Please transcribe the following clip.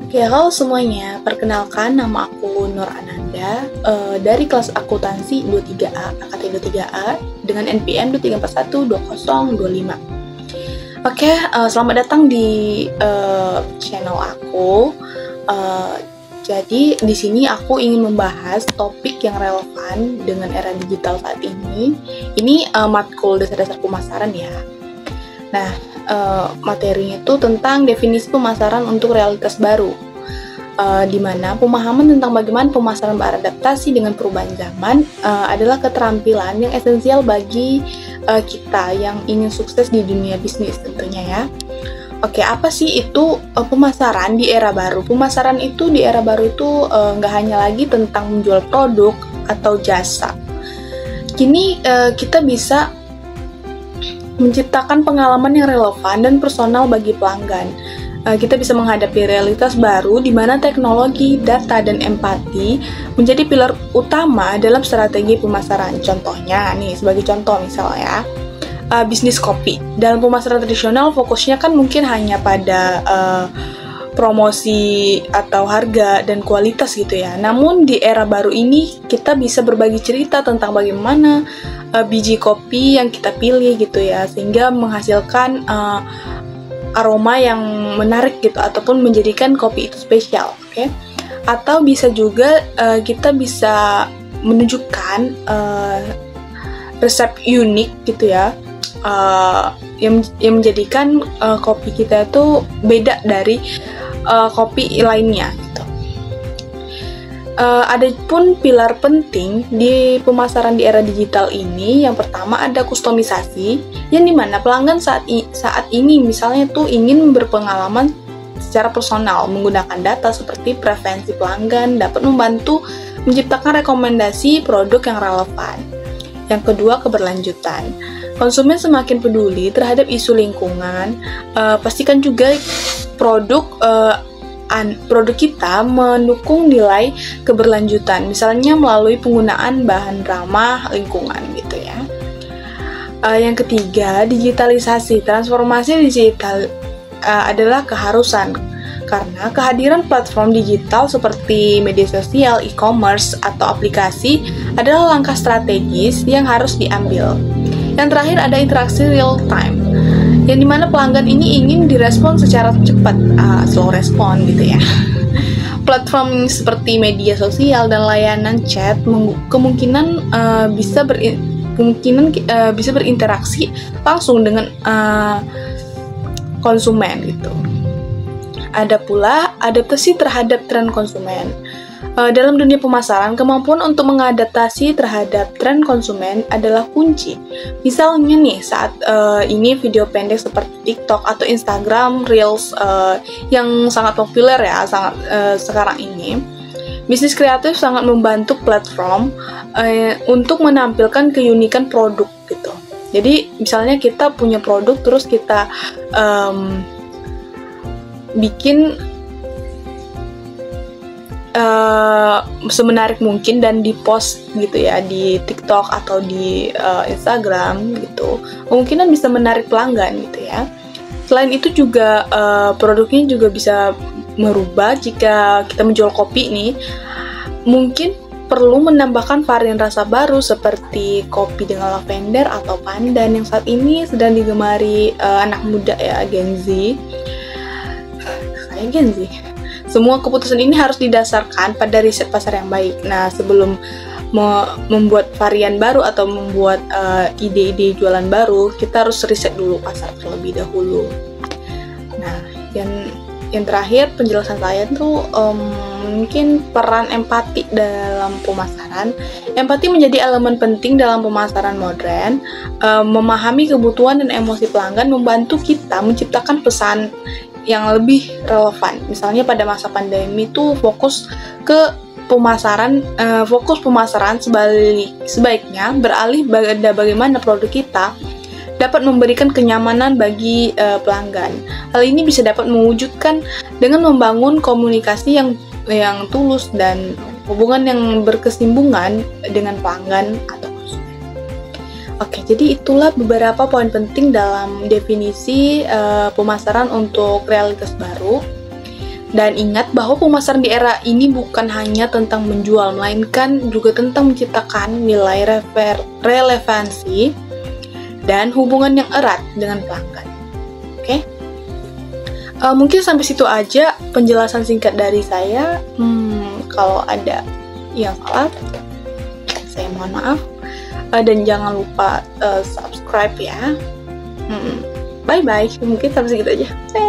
Oke, halo semuanya. Perkenalkan, nama aku Nur Ananda dari kelas akuntansi 23A, AKT 23A dengan NPM 23412025. Oke, selamat datang di channel aku. Jadi di sini aku ingin membahas topik yang relevan dengan era digital saat ini. Ini matkul dasar-dasar pemasaran ya. Nah, materinya itu tentang definisi pemasaran untuk realitas baru, di mana pemahaman tentang bagaimana pemasaran beradaptasi dengan perubahan zaman adalah keterampilan yang esensial bagi kita yang ingin sukses di dunia bisnis tentunya ya. Oke, apa sih itu pemasaran di era baru? Pemasaran itu di era baru itu nggak hanya lagi tentang menjual produk atau jasa. Kini kita bisa menciptakan pengalaman yang relevan dan personal bagi pelanggan. Kita bisa menghadapi realitas baru di mana teknologi, data, dan empati menjadi pilar utama dalam strategi pemasaran. Contohnya, nih sebagai contoh misalnya, bisnis kopi. Dalam pemasaran tradisional fokusnya kan mungkin hanya pada promosi atau harga dan kualitas gitu ya. Namun di era baru ini kita bisa berbagi cerita tentang bagaimana biji kopi yang kita pilih gitu ya, sehingga menghasilkan aroma yang menarik gitu ataupun menjadikan kopi itu spesial, oke? Atau bisa juga kita bisa menunjukkan resep unik gitu ya, yang menjadikan kopi kita itu beda dari kopi lainnya gitu. Ada pun pilar penting di pemasaran di era digital ini. Yang pertama ada kustomisasi, yang dimana pelanggan saat ini misalnya tuh ingin berpengalaman secara personal menggunakan data seperti preferensi pelanggan dapat membantu menciptakan rekomendasi produk yang relevan. Yang kedua, keberlanjutan. Konsumen semakin peduli terhadap isu lingkungan. Pastikan juga produk kita mendukung nilai keberlanjutan, misalnya melalui penggunaan bahan ramah lingkungan gitu ya. Yang ketiga, digitalisasi. Transformasi digital adalah keharusan karena kehadiran platform digital seperti media sosial, e-commerce, atau aplikasi adalah langkah strategis yang harus diambil. Yang terakhir ada interaksi real time, yang dimana pelanggan ini ingin direspon secara cepat, slow respon gitu ya. Platform seperti media sosial dan layanan chat kemungkinan bisa berinteraksi langsung dengan konsumen gitu. Ada pula adaptasi terhadap tren konsumen. Dalam dunia pemasaran, kemampuan untuk mengadaptasi terhadap tren konsumen adalah kunci. Misalnya nih, saat ini video pendek seperti TikTok atau Instagram Reels yang sangat populer ya sekarang ini. Bisnis kreatif sangat membantu platform untuk menampilkan keunikan produk gitu. Jadi misalnya kita punya produk terus kita bikin semenarik mungkin dan di post gitu ya di TikTok atau di Instagram gitu, kemungkinan bisa menarik pelanggan gitu ya. Selain itu juga produknya juga bisa merubah. Jika kita menjual kopi nih, mungkin perlu menambahkan varian rasa baru seperti kopi dengan lavender atau pandan yang saat ini sedang digemari anak muda ya, Gen Z. Saya Gen Z. Semua keputusan ini harus didasarkan pada riset pasar yang baik. Nah, sebelum membuat varian baru atau membuat ide-ide jualan baru, kita harus riset dulu pasar terlebih dahulu. Nah, yang terakhir penjelasan saya tuh mungkin peran empati dalam pemasaran. Empati menjadi elemen penting dalam pemasaran modern. Memahami kebutuhan dan emosi pelanggan membantu kita menciptakan pesan yang lebih relevan. Misalnya pada masa pandemi itu fokus pemasaran sebaiknya beralih pada bagaimana produk kita dapat memberikan kenyamanan bagi pelanggan. Hal ini bisa dapat mewujudkan dengan membangun komunikasi yang tulus dan hubungan yang berkesinambungan dengan pelanggan atau konsumen. Oke, jadi itulah beberapa poin penting dalam definisi pemasaran untuk realitas baru. Dan ingat bahwa pemasaran di era ini bukan hanya tentang menjual, melainkan juga tentang menciptakan nilai relevansi dan hubungan yang erat dengan pelanggan. Oke? Mungkin sampai situ aja penjelasan singkat dari saya. Kalau ada yang salah, saya mohon maaf. Dan jangan lupa subscribe ya. Bye-bye. Mungkin sampai segitu aja. Bye.